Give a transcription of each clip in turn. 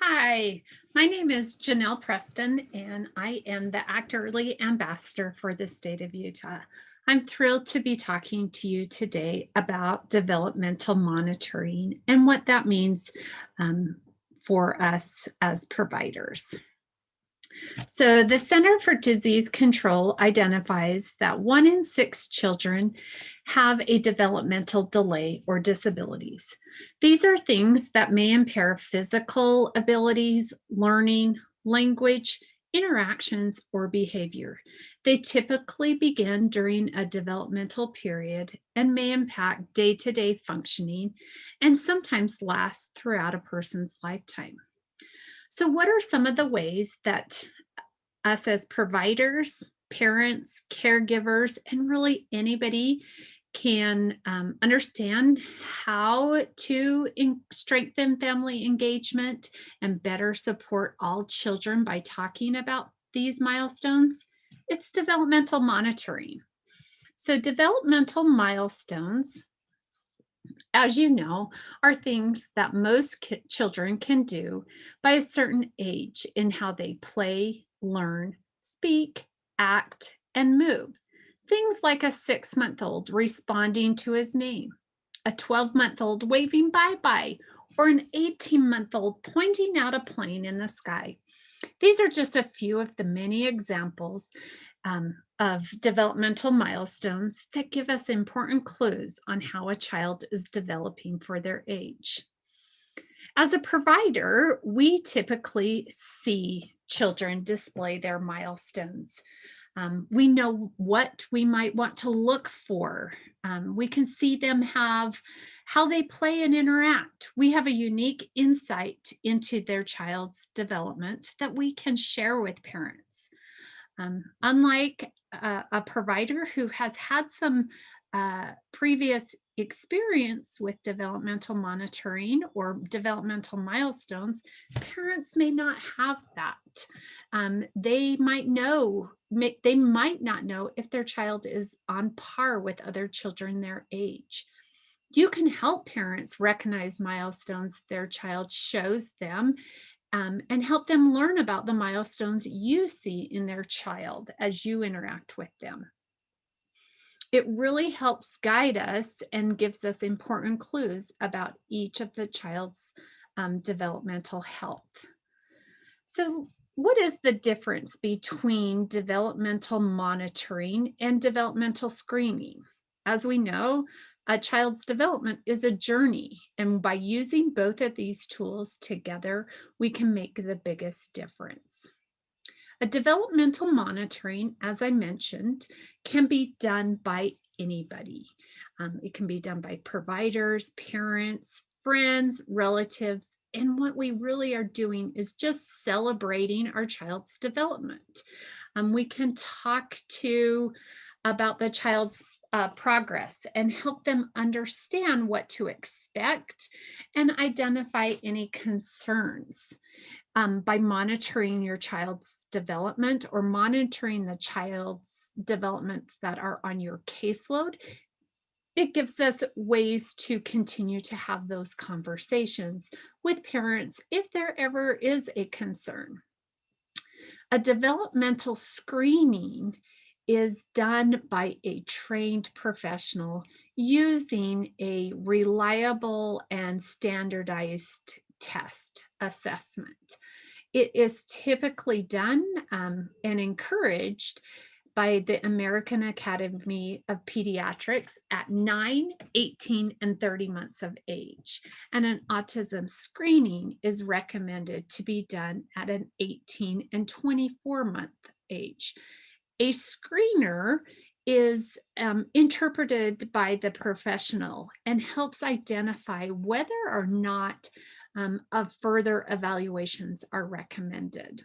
Hi, my name is Janelle Preston, and I am the Actorly Ambassador for the state of Utah. I'm thrilled to be talking to you today about developmental monitoring and what that means um, for us as providers. So, the Center for Disease Control identifies that 1 in 6 children have a developmental delay or disabilities. These are things that may impair physical abilities, learning, language, interactions, or behavior. They typically begin during a developmental period and may impact day to day functioning and sometimes last throughout a person's lifetime. So, what are some of the ways that us as providers, parents, caregivers, and really anybody can understand how to strengthen family engagement and better support all children by talking about these milestones? It's developmental monitoring. So, developmental milestones, as you know, are things that most children can do by a certain age in how they play, learn, speak, act, and move. Things like a 6-month-old responding to his name, a 12-month-old waving bye bye, or an 18-month-old pointing out a plane in the sky. These are just a few of the many examples of developmental milestones that give us important clues on how a child is developing for their age. As a provider, we typically see children display their milestones. We know what we might want to look for. We can see them have how they play and interact. We have a unique insight into their child's development that we can share with parents. Unlike a provider who has had some previous experience with developmental monitoring or developmental milestones, parents may not have that. They might know, they might not know if their child is on par with other children their age. You can help parents recognize milestones their child shows them and help them learn about the milestones you see in their child as you interact with them. It really helps guide us and gives us important clues about each of the child's developmental health. So, what is the difference between developmental monitoring and developmental screening? As we know, a child's development is a journey, and by using both of these tools together, we can make the biggest difference. A developmental monitoring, as I mentioned, can be done by anybody. It can be done by providers, parents, friends, relatives. And what we really are doing is just celebrating our child's development. We can talk to about the child's progress and help them understand what to expect and identify any concerns by monitoring your child's development or monitoring the child's developments that are on your caseload. It gives us ways to continue to have those conversations with parents if there ever is a concern. A developmental screening is done by a trained professional using a reliable and standardized test assessment. It is typically done and encouraged by the American Academy of Pediatrics at 9, 18, and 30 months of age. And an autism screening is recommended to be done at an 18 and 24-month age. A screener is interpreted by the professional and helps identify whether or not of further evaluations are recommended.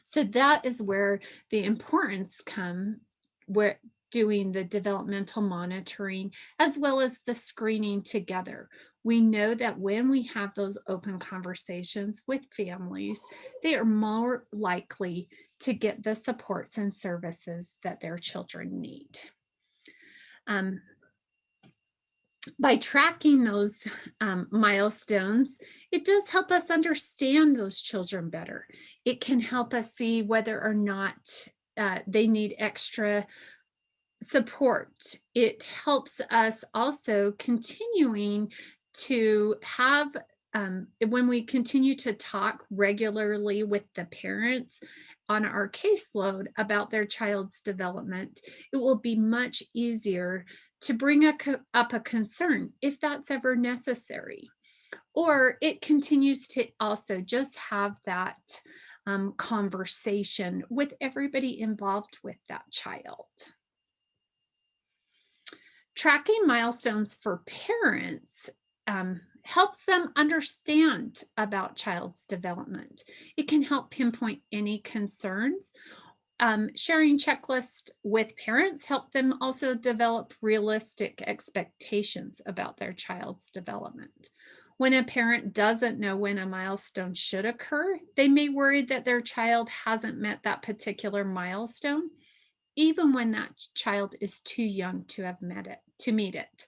So that is where the importance come where doing the developmental monitoring as well as the screening together. We know that when we have those open conversations with families, they are more likely to get the supports and services that their children need. Um, By tracking those milestones, it does help us understand those children better. It can help us see whether or not they need extra support. It helps us also continuing to have, when we continue to talk regularly with the parents on our caseload about their child's development, it will be much easier to bring up a concern if that's ever necessary. Or it continues to also just have that conversation with everybody involved with that child. Tracking milestones for parents helps them understand about child's development. It can help pinpoint any concerns. Sharing checklists with parents help them also develop realistic expectations about their child's development. When a parent doesn't know when a milestone should occur, they may worry that their child hasn't met that particular milestone, even when that child is too young to have met it, to meet it.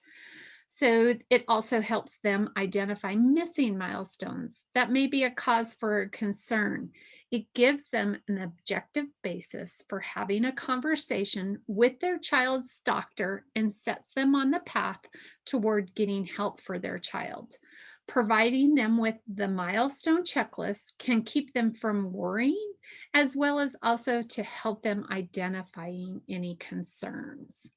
So it also helps them identify missing milestones that may be a cause for concern. It gives them an objective basis for having a conversation with their child's doctor and sets them on the path toward getting help for their child. Providing them with the milestone checklist can keep them from worrying, as well as also to help them identifying any concerns.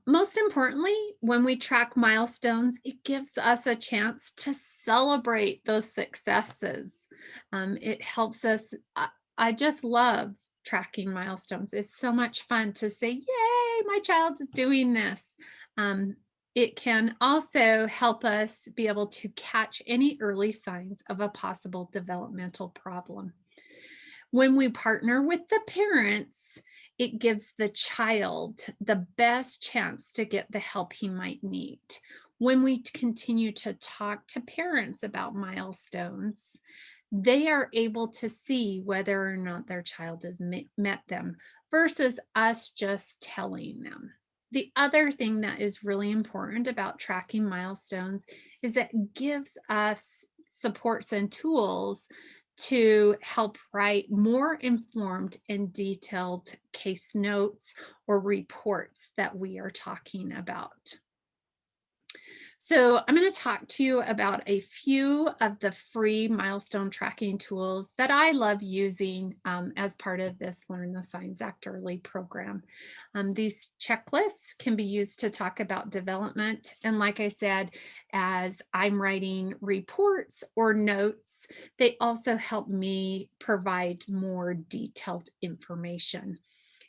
Most importantly, when we track milestones, it gives us a chance to celebrate those successes. It helps us. I just love tracking milestones. It's so much fun to say, Yay, my child is doing this. Um, it can also help us be able to catch any early signs of a possible developmental problem. When we partner with the parents, it gives the child the best chance to get the help he might need. When we continue to talk to parents about milestones, they are able to see whether or not their child has met them versus us just telling them. The other thing that is really important about tracking milestones is that it gives us supports and tools to help write more informed and detailed case notes or reports that we are talking about. So I'm going to talk to you about a few of the free milestone tracking tools that I love using as part of this Learn the Signs Act Early program. These checklists can be used to talk about development. And like I said, as I'm writing reports or notes, they also help me provide more detailed information.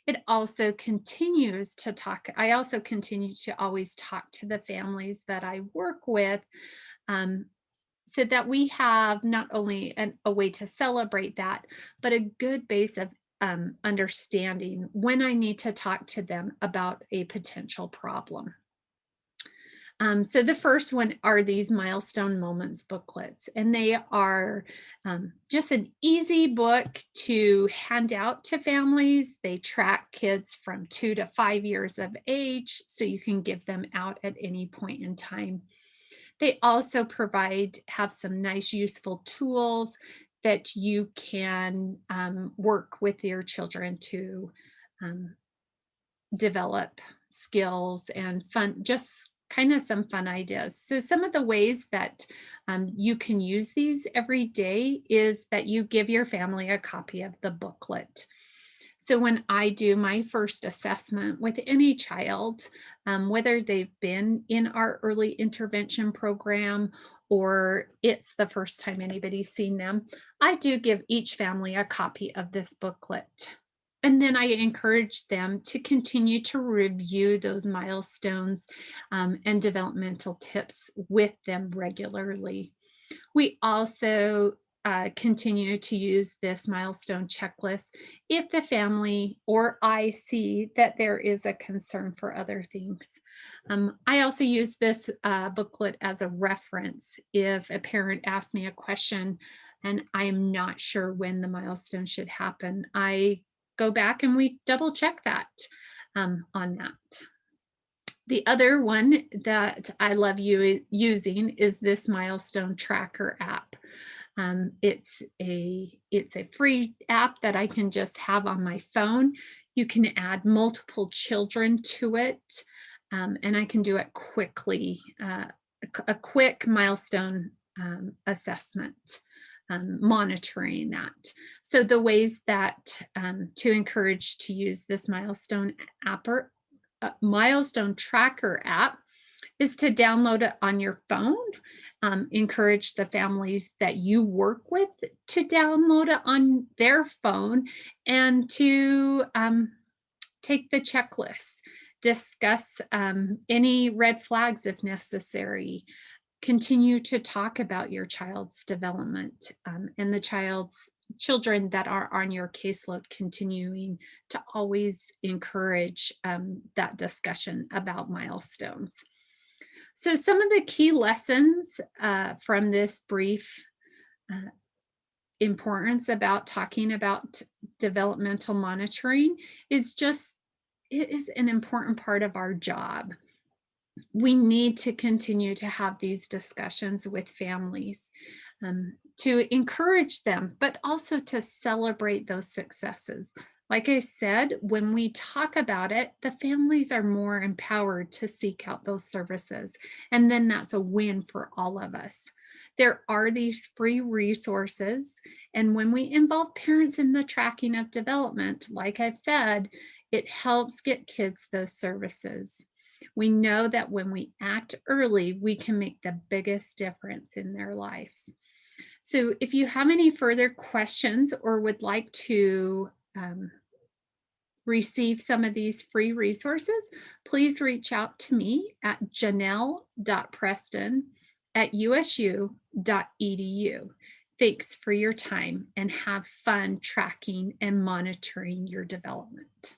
It also continues to talk. I also continue to always talk to the families that I work with, um, so that we have not only a way to celebrate that, but a good base of understanding when I need to talk to them about a potential problem. So the first one are these milestone moments booklets, and they are just an easy book to hand out to families. They track kids from 2 to 5 years of age, so you can give them out at any point in time. They also have some nice, useful tools that you can work with your children to um, develop skills and fun, just kind of some fun ideas. So some of the ways that you can use these every day is that you give your family a copy of the booklet. So when I do my first assessment with any child, whether they've been in our early intervention program or it's the first time anybody's seen them, I do give each family a copy of this booklet. And then I encourage them to continue to review those milestones and developmental tips with them regularly. We also continue to use this milestone checklist if the family or I see that there is a concern for other things. I also use this booklet as a reference if a parent asks me a question and I am not sure when the milestone should happen. I go back and we double check that on that. The other one that I love using is this Milestone Tracker app. It's a free app that I can just have on my phone. You can add multiple children to it, and I can do it quickly. A quick milestone assessment, monitoring that. So the ways that to encourage to use this milestone tracker app is to download it on your phone. Encourage the families that you work with to download it on their phone and to take the checklist, discuss any red flags if necessary, continue to talk about your child's development, and the children that are on your caseload, continuing to always encourage that discussion about milestones. So some of the key lessons from this brief uh, importance about talking about developmental monitoring is just it is an important part of our job. We need to continue to have these discussions with families, to encourage them, but also to celebrate those successes. Like I said, when we talk about it, the families are more empowered to seek out those services. And then that's a win for all of us. There are these free resources. And when we involve parents in the tracking of development, like I've said, it helps get kids those services. We know that when we act early, we can make the biggest difference in their lives. So if you have any further questions or would like to receive some of these free resources, please reach out to me at janelle.preston@usu.edu. Thanks for your time and have fun tracking and monitoring your development.